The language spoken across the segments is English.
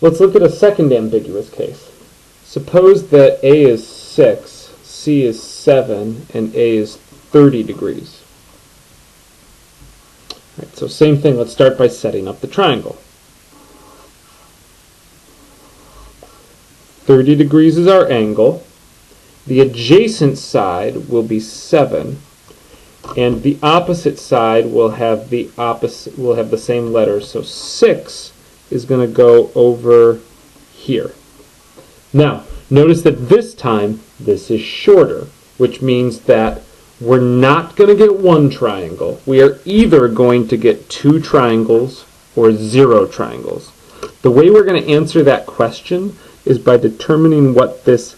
Let's look at a second ambiguous case. Suppose that A is 6, C is 7, and A is 30 degrees. All right, so same thing, let's start by setting up the triangle. 30 degrees is our angle. The adjacent side will be 7, and the opposite side will have the same letters. So 6 is going to go over here. Now, notice that this time this is shorter, which means that we're not going to get one triangle. We are either going to get 2 triangles or 0 triangles. The way we're going to answer that question is by determining what this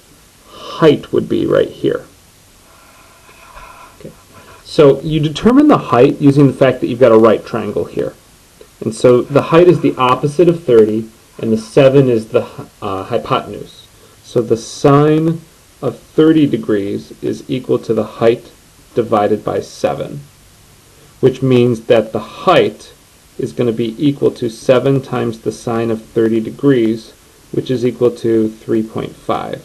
height would be right here. Okay. So you determine the height using the fact that you've got a right triangle here. And so the height is the opposite of 30, and the 7 is the hypotenuse. So the sine of 30 degrees is equal to the height divided by 7, which means that the height is going to be equal to 7 times the sine of 30 degrees, which is equal to 3.5.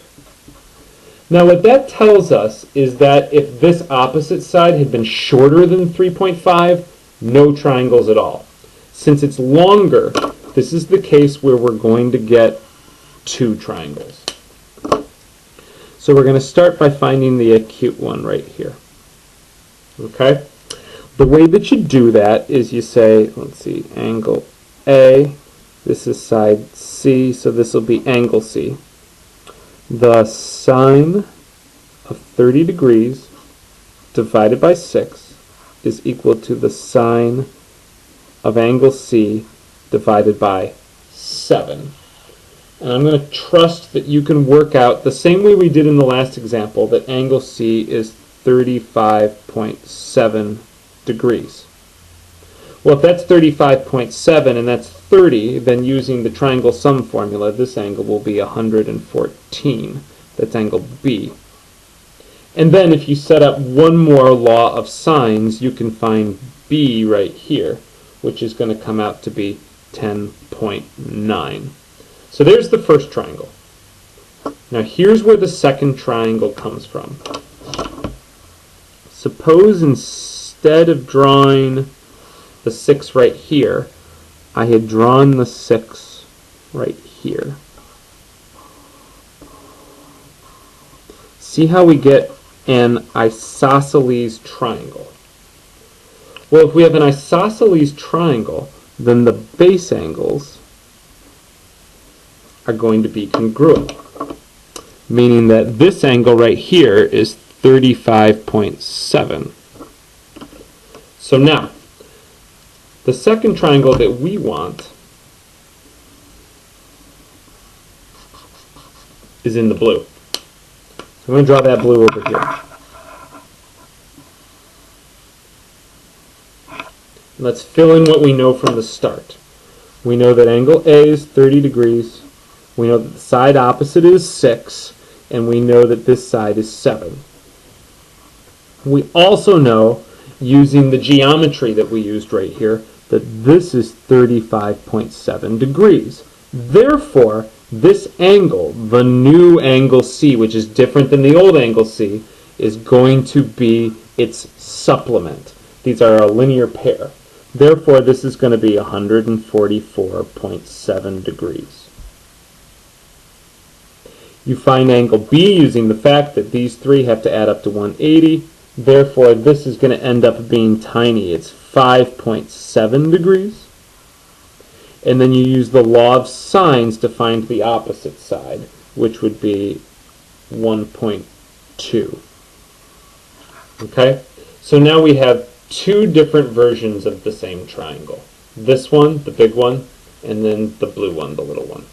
Now what that tells us is that if this opposite side had been shorter than 3.5, no triangles at all. Since it's longer, this is the case where we're going to get 2 triangles. So we're going to start by finding the acute one right here. Okay? The way that you do that is you say, let's see, angle A, this is side C, so this will be angle C. The sine of 30 degrees divided by 6 is equal to the sine of angle C divided by 7. And I'm going to trust that you can work out the same way we did in the last example, that angle C is 35.7 degrees. Well, if that's 35.7 and that's 30, then using the triangle sum formula, this angle will be 114. That's angle B. And then if you set up one more law of sines, you can find B right here, which is going to come out to be 10.9. So there's the first triangle. Now here's where the second triangle comes from. Suppose instead of drawing the 6 right here, I had drawn the 6 right here. See how we get an isosceles triangle? Well, if we have an isosceles triangle, then the base angles are going to be congruent, meaning that this angle right here is 35.7. So now, the second triangle that we want is in the blue. So I'm going to draw that blue over here. Let's fill in what we know from the start. We know that angle A is 30 degrees. We know that the side opposite is 6. And we know that this side is 7. We also know, using the geometry that we used right here, that this is 35.7 degrees. Therefore, this angle, the new angle C, which is different than the old angle C, is going to be its supplement. These are a linear pair. Therefore, this is going to be 144.7 degrees. You find angle B using the fact that these three have to add up to 180. Therefore, this is going to end up being tiny. It's 5.7 degrees. And then you use the law of sines to find the opposite side, which would be 1.2. Okay? So now we have 2 different versions of the same triangle. This one, the big one, and then the blue one, the little one.